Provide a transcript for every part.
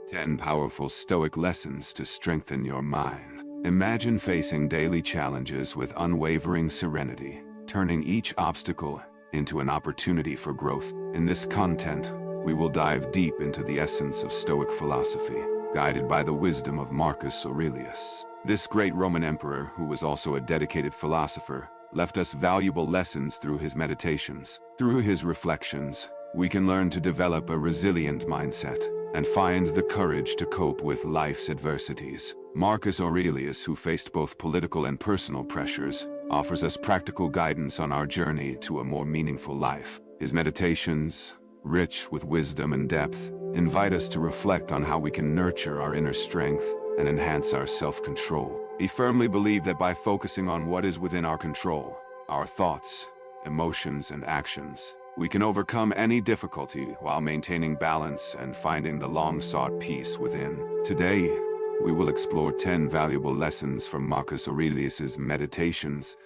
10 Powerful Stoic Lessons to Strengthen Your Mind. Imagine facing daily challenges with unwavering serenity, turning each obstacle into an opportunity for growth. In this content, we will dive deep into the essence of Stoic philosophy, guided by the wisdom of Marcus Aurelius. This great Roman emperor, who was also a dedicated philosopher, left us valuable lessons through his meditations. Through his reflections, we can learn to develop a resilient mindset and find the courage to cope with life's adversities. Marcus Aurelius, who faced both political and personal pressures, offers us practical guidance on our journey to a more meaningful life. His meditations, rich with wisdom and depth, invite us to reflect on how we can nurture our inner strength and enhance our self-control. He firmly believed that by focusing on what is within our control, our thoughts, emotions, and actions, we can overcome any difficulty while maintaining balance and finding the long-sought peace within. Today, we will explore 10 valuable lessons from Marcus Aurelius's meditations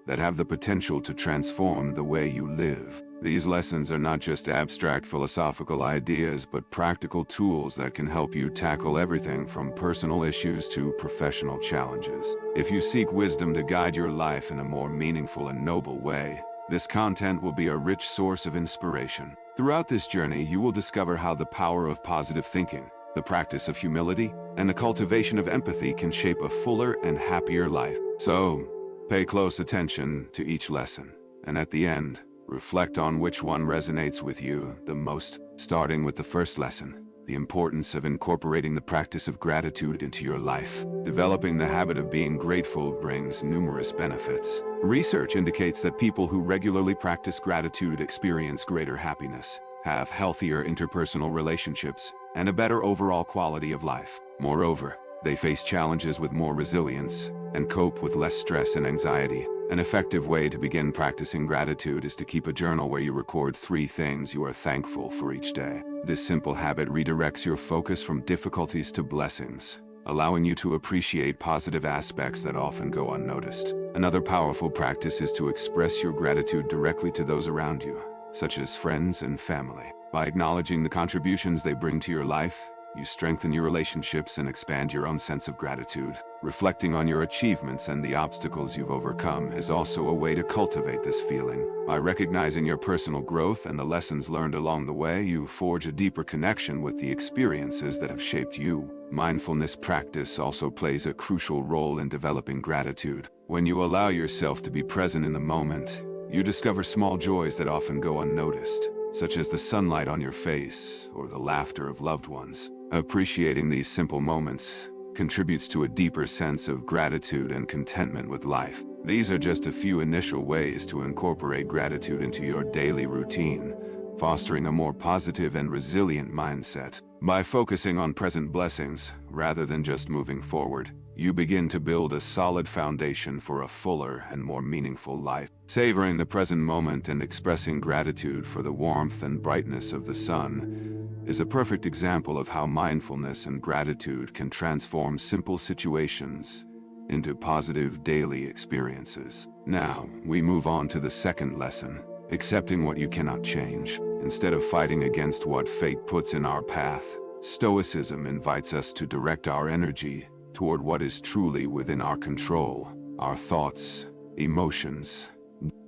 that have the potential to transform the way you live. These lessons are not just abstract philosophical ideas, but practical tools that can help you tackle everything from personal issues to professional challenges. If you seek wisdom to guide your life in a more meaningful and noble way, this content will be a rich source of inspiration. Throughout this journey, you will discover how the power of positive thinking, the practice of humility, and the cultivation of empathy can shape a fuller and happier life. So, pay close attention to each lesson, and at the end, reflect on which one resonates with you the most. Starting with the first lesson, the importance of incorporating the practice of gratitude into your life. Developing the habit of being grateful brings numerous benefits. Research indicates that people who regularly practice gratitude experience greater happiness, have healthier interpersonal relationships, and a better overall quality of life. Moreover, they face challenges with more resilience and cope with less stress and anxiety. An effective way to begin practicing gratitude is to keep a journal where you record 3 things you are thankful for each day. This simple habit redirects your focus from difficulties to blessings, allowing you to appreciate positive aspects that often go unnoticed. Another powerful practice is to express your gratitude directly to those around you, such as friends and family. By acknowledging the contributions they bring to your life, you strengthen your relationships and expand your own sense of gratitude. Reflecting on your achievements and the obstacles you've overcome is also a way to cultivate this feeling. By recognizing your personal growth and the lessons learned along the way, you forge a deeper connection with the experiences that have shaped you. Mindfulness practice also plays a crucial role in developing gratitude. When you allow yourself to be present in the moment, you discover small joys that often go unnoticed, such as the sunlight on your face or the laughter of loved ones. Appreciating these simple moments contributes to a deeper sense of gratitude and contentment with life. These are just a few initial ways to incorporate gratitude into your daily routine, fostering a more positive and resilient mindset. By focusing on present blessings, rather than just moving forward, you begin to build a solid foundation for a fuller and more meaningful life. Savoring the present moment and expressing gratitude for the warmth and brightness of the sun is a perfect example of how mindfulness and gratitude can transform simple situations into positive daily experiences. Now, we move on to the second lesson, accepting what you cannot change. Instead of fighting against what fate puts in our path, Stoicism invites us to direct our energy toward what is truly within our control, our thoughts, emotions.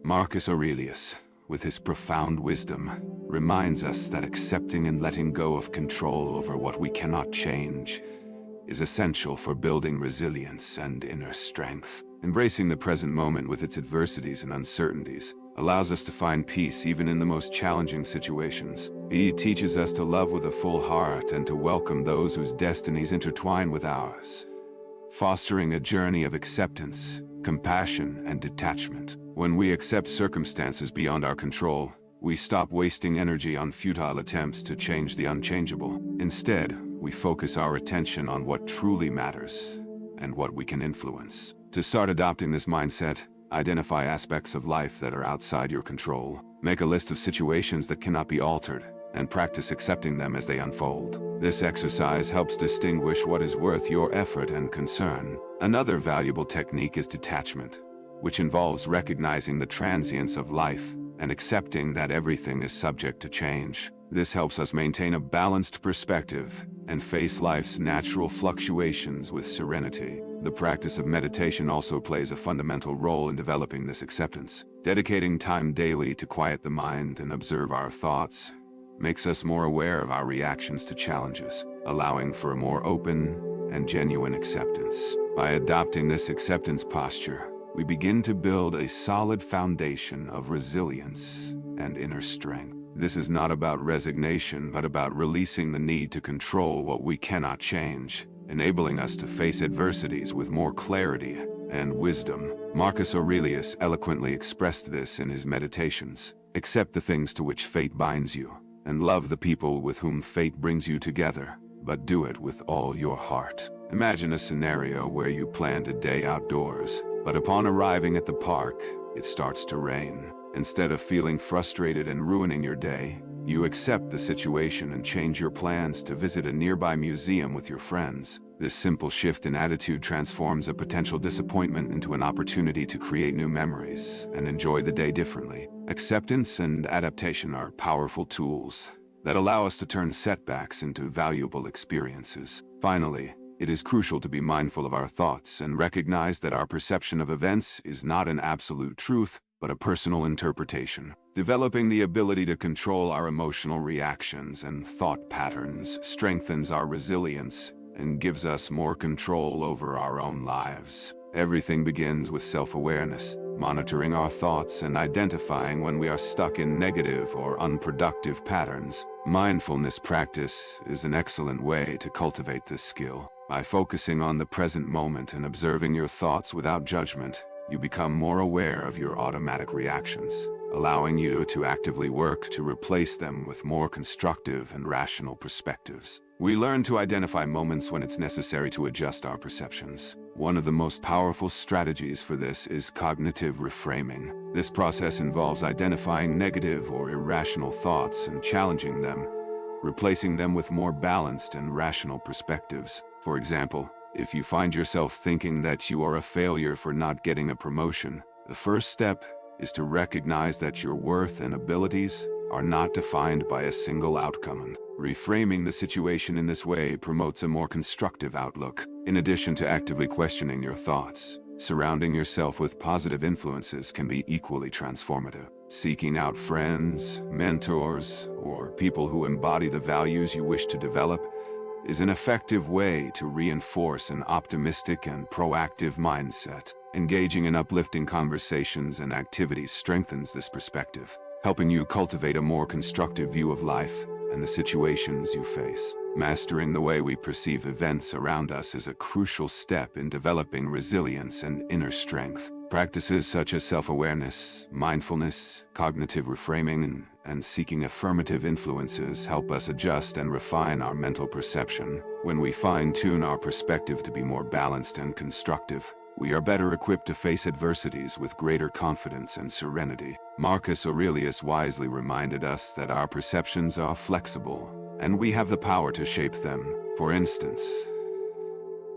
Marcus Aurelius, with his profound wisdom, reminds us that accepting and letting go of control over what we cannot change is essential for building resilience and inner strength. Embracing the present moment with its adversities and uncertainties allows us to find peace even in the most challenging situations. He teaches us to love with a full heart and to welcome those whose destinies intertwine with ours, fostering a journey of acceptance, compassion, and detachment. When we accept circumstances beyond our control, we stop wasting energy on futile attempts to change the unchangeable. Instead, we focus our attention on what truly matters and what we can influence. To start adopting this mindset, identify aspects of life that are outside your control. Make a list of situations that cannot be altered, and practice accepting them as they unfold. This exercise helps distinguish what is worth your effort and concern. Another valuable technique is detachment, which involves recognizing the transience of life and accepting that everything is subject to change. This helps us maintain a balanced perspective and face life's natural fluctuations with serenity. The practice of meditation also plays a fundamental role in developing this acceptance. Dedicating time daily to quiet the mind and observe our thoughts makes us more aware of our reactions to challenges, allowing for a more open and genuine acceptance. By adopting this acceptance posture, we begin to build a solid foundation of resilience and inner strength. This is not about resignation, but about releasing the need to control what we cannot change, enabling us to face adversities with more clarity and wisdom. Marcus Aurelius eloquently expressed this in his Meditations. Accept the things to which fate binds you, and love the people with whom fate brings you together, but do it with all your heart. Imagine a scenario where you planned a day outdoors, but upon arriving at the park, it starts to rain. Instead of feeling frustrated and ruining your day, you accept the situation and change your plans to visit a nearby museum with your friends. This simple shift in attitude transforms a potential disappointment into an opportunity to create new memories and enjoy the day differently. Acceptance and adaptation are powerful tools that allow us to turn setbacks into valuable experiences. Finally, it is crucial to be mindful of our thoughts and recognize that our perception of events is not an absolute truth, but a personal interpretation. Developing the ability to control our emotional reactions and thought patterns strengthens our resilience and gives us more control over our own lives. Everything begins with self-awareness, monitoring our thoughts and identifying when we are stuck in negative or unproductive patterns. Mindfulness practice is an excellent way to cultivate this skill. By focusing on the present moment and observing your thoughts without judgment, you become more aware of your automatic reactions, allowing you to actively work to replace them with more constructive and rational perspectives. We learn to identify moments when it's necessary to adjust our perceptions. One of the most powerful strategies for this is cognitive reframing. This process involves identifying negative or irrational thoughts and challenging them, replacing them with more balanced and rational perspectives. For example, if you find yourself thinking that you are a failure for not getting a promotion, the first step is to recognize that your worth and abilities are not defined by a single outcome. And reframing the situation in this way promotes a more constructive outlook. In addition to actively questioning your thoughts, surrounding yourself with positive influences can be equally transformative. Seeking out friends, mentors, or people who embody the values you wish to develop is an effective way to reinforce an optimistic and proactive mindset. Engaging in uplifting conversations and activities strengthens this perspective, helping you cultivate a more constructive view of life and the situations you face. Mastering the way we perceive events around us is a crucial step in developing resilience and inner strength. Practices such as self-awareness, mindfulness, cognitive reframing, and seeking affirmative influences help us adjust and refine our mental perception. When we fine-tune our perspective to be more balanced and constructive, we are better equipped to face adversities with greater confidence and serenity. Marcus Aurelius wisely reminded us that our perceptions are flexible, and we have the power to shape them. For instance,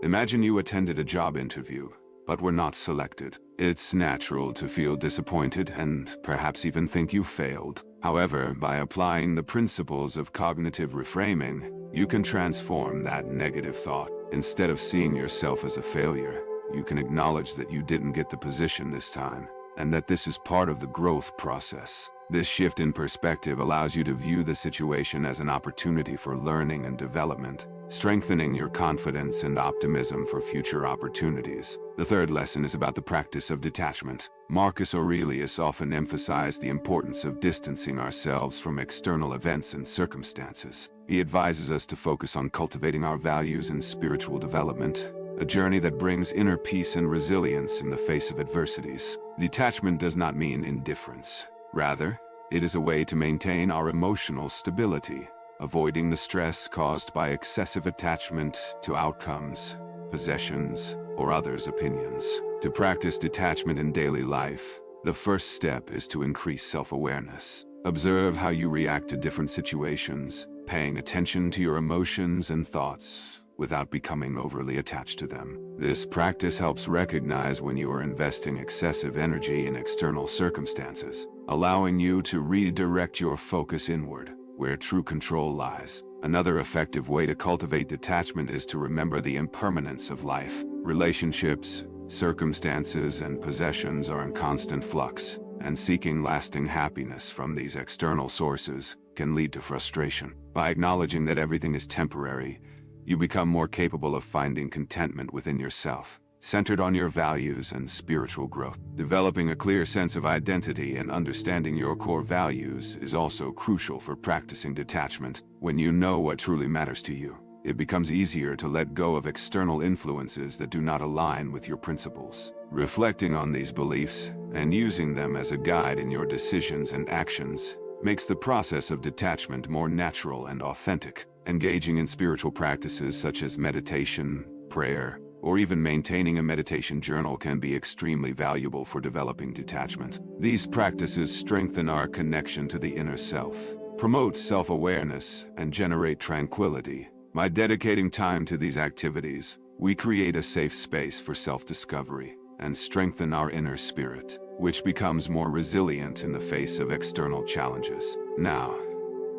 imagine you attended a job interview, but were not selected. It's natural to feel disappointed and perhaps even think you failed. However, by applying the principles of cognitive reframing, you can transform that negative thought. Instead of seeing yourself as a failure, you can acknowledge that you didn't get the position this time, and that this is part of the growth process. This shift in perspective allows you to view the situation as an opportunity for learning and development, strengthening your confidence and optimism for future opportunities. The third lesson is about the practice of detachment. Marcus Aurelius often emphasized the importance of distancing ourselves from external events and circumstances. He advises us to focus on cultivating our values and spiritual development, a journey that brings inner peace and resilience in the face of adversities. Detachment does not mean indifference. Rather, it is a way to maintain our emotional stability, avoiding the stress caused by excessive attachment to outcomes, possessions, or others' opinions. To practice detachment in daily life, the first step is to increase self-awareness. Observe how you react to different situations, paying attention to your emotions and thoughts without becoming overly attached to them. This practice helps recognize when you are investing excessive energy in external circumstances, allowing you to redirect your focus inward, where true control lies. Another effective way to cultivate detachment is to remember the impermanence of life. Relationships, circumstances, and possessions are in constant flux, and seeking lasting happiness from these external sources can lead to frustration. By acknowledging that everything is temporary, you become more capable of finding contentment within yourself, centered on your values and spiritual growth. Developing a clear sense of identity and understanding your core values is also crucial for practicing detachment. When you know what truly matters to you, it becomes easier to let go of external influences that do not align with your principles. Reflecting on these beliefs and using them as a guide in your decisions and actions makes the process of detachment more natural and authentic. Engaging in spiritual practices such as meditation, prayer, or even maintaining a meditation journal can be extremely valuable for developing detachment. These practices strengthen our connection to the inner self, promote self-awareness, and generate tranquility. By dedicating time to these activities, we create a safe space for self-discovery and strengthen our inner spirit, which becomes more resilient in the face of external challenges. Now,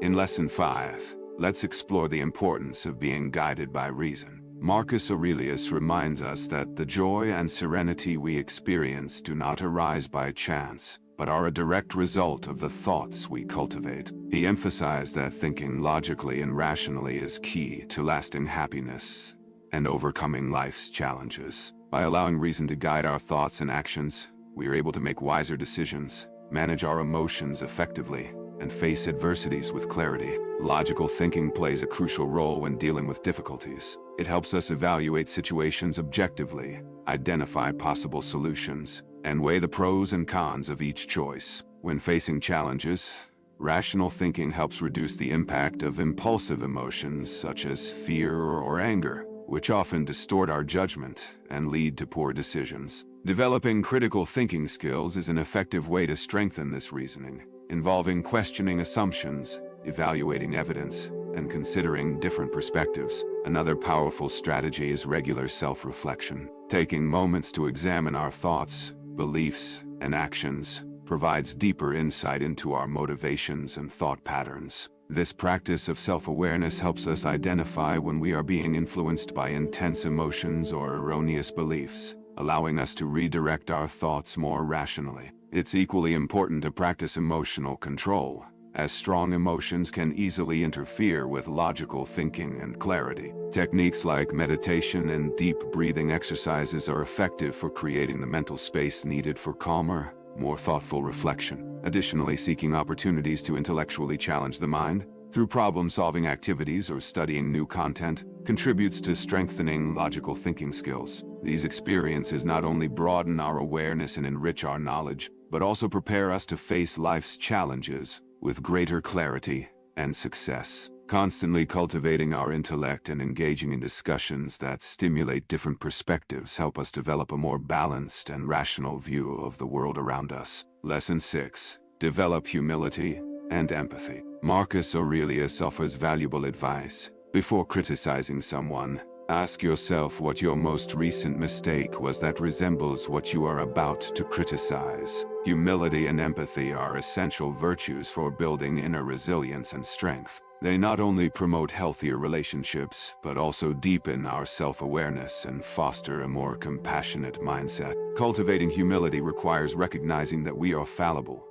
in Lesson 5, let's explore the importance of being guided by reason. Marcus Aurelius reminds us that the joy and serenity we experience do not arise by chance, but are a direct result of the thoughts we cultivate. He emphasized that thinking logically and rationally is key to lasting happiness and overcoming life's challenges. By allowing reason to guide our thoughts and actions, we are able to make wiser decisions, manage our emotions effectively, and face adversities with clarity. Logical thinking plays a crucial role when dealing with difficulties. It helps us evaluate situations objectively, identify possible solutions, and weigh the pros and cons of each choice. When facing challenges, rational thinking helps reduce the impact of impulsive emotions such as fear or anger, which often distort our judgment and lead to poor decisions. Developing critical thinking skills is an effective way to strengthen this reasoning, involving questioning assumptions, evaluating evidence, and considering different perspectives. Another powerful strategy is regular self-reflection. Taking moments to examine our thoughts, beliefs, and actions provides deeper insight into our motivations and thought patterns. This practice of self-awareness helps us identify when we are being influenced by intense emotions or erroneous beliefs, allowing us to redirect our thoughts more rationally. It's equally important to practice emotional control, as strong emotions can easily interfere with logical thinking and clarity. Techniques like meditation and deep breathing exercises are effective for creating the mental space needed for calmer, more thoughtful reflection. Additionally, seeking opportunities to intellectually challenge the mind through problem-solving activities or studying new content contributes to strengthening logical thinking skills. These experiences not only broaden our awareness and enrich our knowledge, but also prepare us to face life's challenges with greater clarity and success. Constantly cultivating our intellect and engaging in discussions that stimulate different perspectives help us develop a more balanced and rational view of the world around us. Lesson 6. Develop humility and empathy. Marcus Aurelius offers valuable advice. Before criticizing someone, ask yourself what your most recent mistake was that resembles what you are about to criticize. Humility and empathy are essential virtues for building inner resilience and strength. They not only promote healthier relationships, but also deepen our self-awareness and foster a more compassionate mindset. Cultivating humility requires recognizing that we are fallible,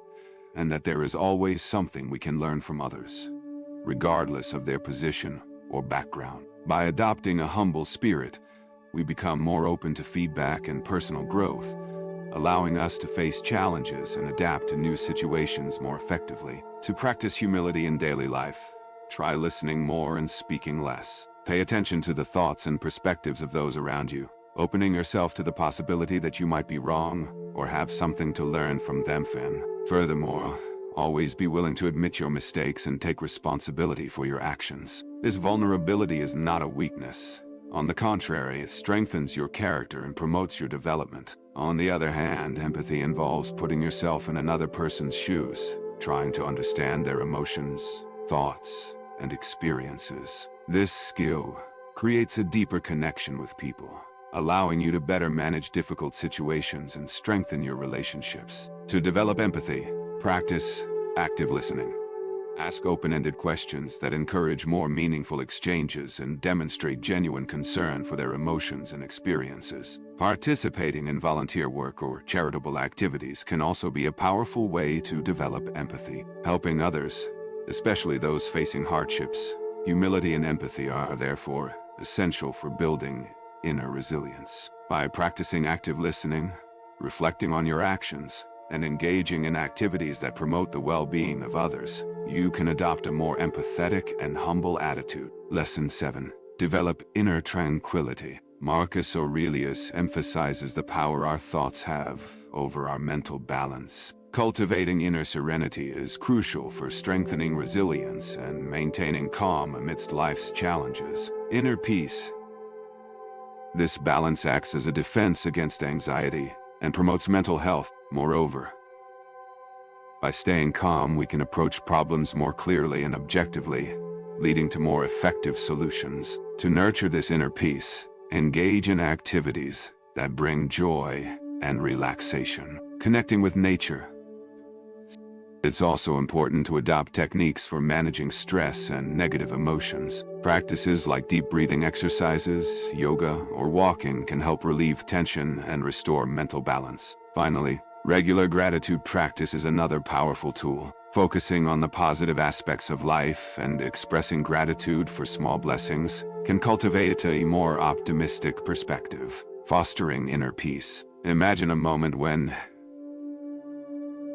and that there is always something we can learn from others, regardless of their position or background. By adopting a humble spirit, we become more open to feedback and personal growth, allowing us to face challenges and adapt to new situations more effectively. To practice humility in daily life, try listening more and speaking less. Pay attention to the thoughts and perspectives of those around you, opening yourself to the possibility that you might be wrong or have something to learn from them. Furthermore, always be willing to admit your mistakes and take responsibility for your actions. This vulnerability is not a weakness. On the contrary, it strengthens your character and promotes your development. On the other hand, empathy involves putting yourself in another person's shoes, trying to understand their emotions, thoughts, and experiences. This skill creates a deeper connection with people, allowing you to better manage difficult situations and strengthen your relationships. To develop empathy, practice active listening. Ask open-ended questions that encourage more meaningful exchanges and demonstrate genuine concern for their emotions and experiences. Participating in volunteer work or charitable activities can also be a powerful way to develop empathy. Helping others, especially those facing hardships, humility and empathy are therefore essential for building inner resilience. By practicing active listening, reflecting on your actions, and engaging in activities that promote the well-being of others, you can adopt a more empathetic and humble attitude. Lesson 7. Develop inner tranquility. Marcus Aurelius emphasizes the power our thoughts have over our mental balance. Cultivating inner serenity is crucial for strengthening resilience and maintaining calm amidst life's challenges. Inner peace. This balance acts as a defense against anxiety and promotes mental health. Moreover, by staying calm, we can approach problems more clearly and objectively, leading to more effective solutions. To nurture this inner peace, engage in activities that bring joy and relaxation. Connecting with nature. It's also important to adopt techniques for managing stress and negative emotions. Practices like deep breathing exercises, yoga, or walking can help relieve tension and restore mental balance. Finally, regular gratitude practice is another powerful tool. Focusing on the positive aspects of life and expressing gratitude for small blessings can cultivate a more optimistic perspective, fostering inner peace. Imagine a moment when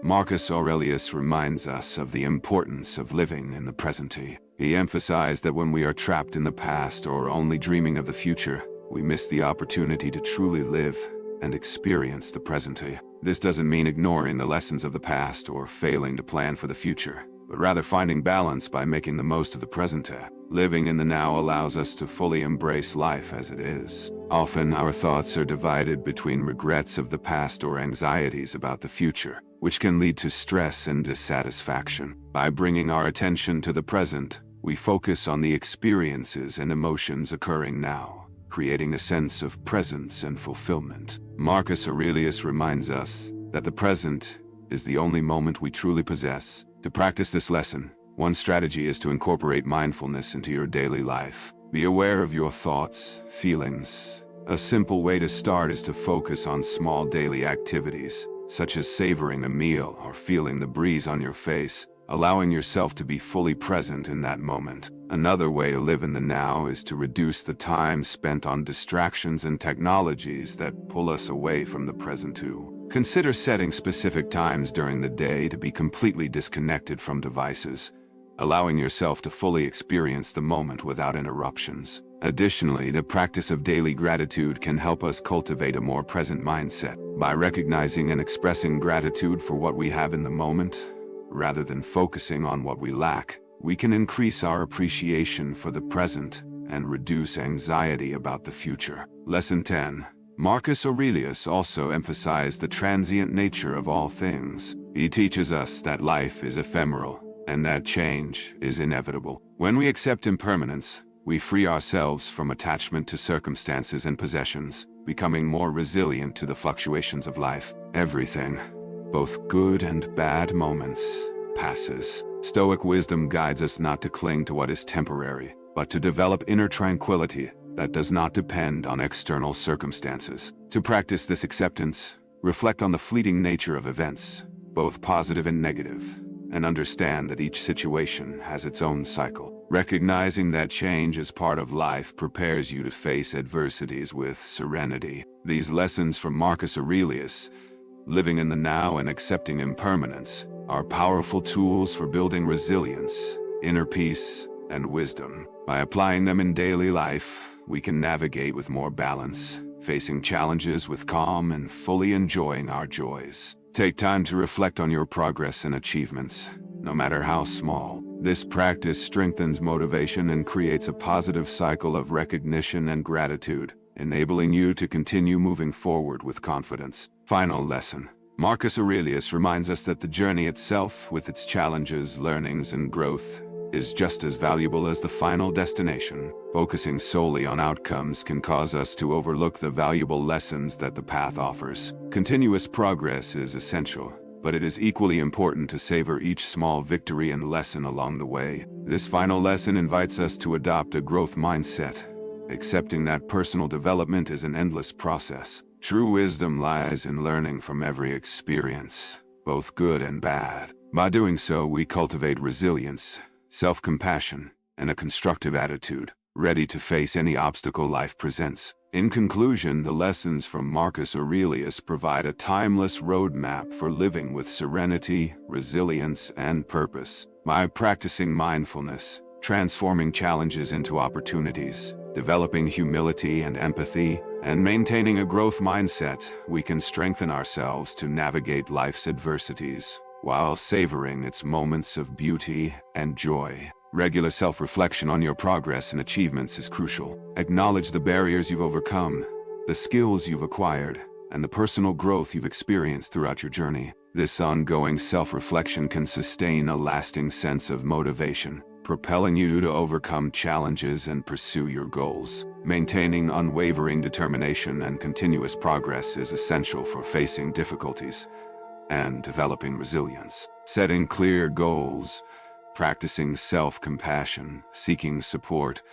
Marcus Aurelius reminds us of the importance of living in the present. He emphasized that when we are trapped in the past or only dreaming of the future, we miss the opportunity to truly live and experience the present. This doesn't mean ignoring the lessons of the past or failing to plan for the future, but rather finding balance by making the most of the present. Living in the now allows us to fully embrace life as it is. Often, our thoughts are divided between regrets of the past or anxieties about the future, which can lead to stress and dissatisfaction. By bringing our attention to the present, we focus on the experiences and emotions occurring now, creating a sense of presence and fulfillment. Marcus Aurelius reminds us that the present is the only moment we truly possess. To practice this lesson, one strategy is to incorporate mindfulness into your daily life. Be aware of your thoughts, feelings. A simple way to start is to focus on small daily activities, such as savoring a meal or feeling the breeze on your face, allowing yourself to be fully present in that moment. Another way to live in the now is to reduce the time spent on distractions and technologies that pull us away from the present too. Consider setting specific times during the day to be completely disconnected from devices, allowing yourself to fully experience the moment without interruptions. Additionally, the practice of daily gratitude can help us cultivate a more present mindset. By recognizing and expressing gratitude for what we have in the moment, rather than focusing on what we lack, we can increase our appreciation for the present and reduce anxiety about the future. Lesson 10. Marcus Aurelius also emphasized the transient nature of all things. He teaches us that life is ephemeral and that change is inevitable. When we accept impermanence, we free ourselves from attachment to circumstances and possessions, becoming more resilient to the fluctuations of life. Everything, both good and bad moments, passes. Stoic wisdom guides us not to cling to what is temporary, but to develop inner tranquility that does not depend on external circumstances. To practice this acceptance, reflect on the fleeting nature of events, both positive and negative, and understand that each situation has its own cycle. Recognizing that change is part of life prepares you to face adversities with serenity. These lessons from Marcus Aurelius, living in the now and accepting impermanence, are powerful tools for building resilience, inner peace, and wisdom. By applying them in daily life, we can navigate with more balance, facing challenges with calm and fully enjoying our joys. Take time to reflect on your progress and achievements, no matter how small. This practice strengthens motivation and creates a positive cycle of recognition and gratitude, enabling you to continue moving forward with confidence. Final lesson. Marcus Aurelius reminds us that the journey itself, with its challenges, learnings, and growth, is just as valuable as the final destination. Focusing solely on outcomes can cause us to overlook the valuable lessons that the path offers. Continuous progress is essential, but it is equally important to savor each small victory and lesson along the way. This final lesson invites us to adopt a growth mindset, accepting that personal development is an endless process. True wisdom lies in learning from every experience, both good and bad. By doing so, we cultivate resilience, self-compassion, and a constructive attitude, ready to face any obstacle life presents. In conclusion, the lessons from Marcus Aurelius provide a timeless roadmap for living with serenity, resilience, and purpose. By practicing mindfulness, transforming challenges into opportunities, developing humility and empathy, and maintaining a growth mindset, we can strengthen ourselves to navigate life's adversities, while savoring its moments of beauty and joy. Regular self-reflection on your progress and achievements is crucial. Acknowledge the barriers you've overcome, the skills you've acquired, and the personal growth you've experienced throughout your journey. This ongoing self-reflection can sustain a lasting sense of motivation, propelling you to overcome challenges and pursue your goals. Maintaining unwavering determination and continuous progress is essential for facing difficulties and developing resilience. Setting clear goals, practicing self-compassion, seeking support,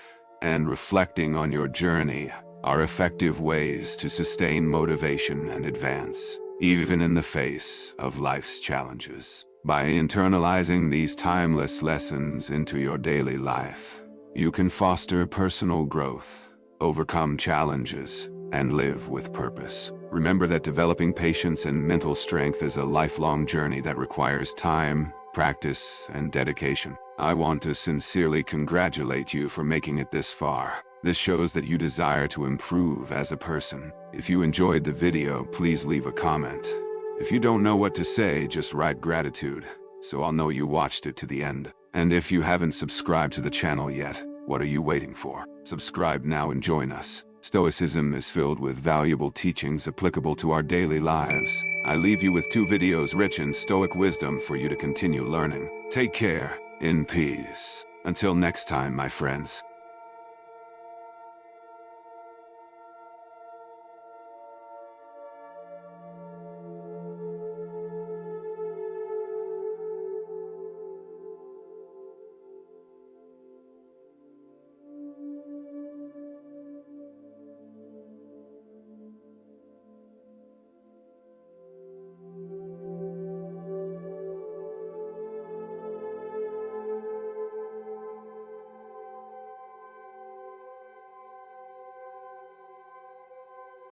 and reflecting on your journey are effective ways to sustain motivation and advance, even in the face of life's challenges. By internalizing these timeless lessons into your daily life, you can foster personal growth, overcome challenges, and live with purpose. Remember that developing patience and mental strength is a lifelong journey that requires time, practice, and dedication. I want to sincerely congratulate you for making it this far. This shows that you desire to improve as a person. If you enjoyed the video, please leave a comment. If you don't know what to say, just write gratitude, so I'll know you watched it to the end. And if you haven't subscribed to the channel yet, what are you waiting for? Subscribe now and join us. Stoicism is filled with valuable teachings applicable to our daily lives. I leave you with 2 videos rich in Stoic wisdom for you to continue learning. Take care, in peace. Until next time, my friends.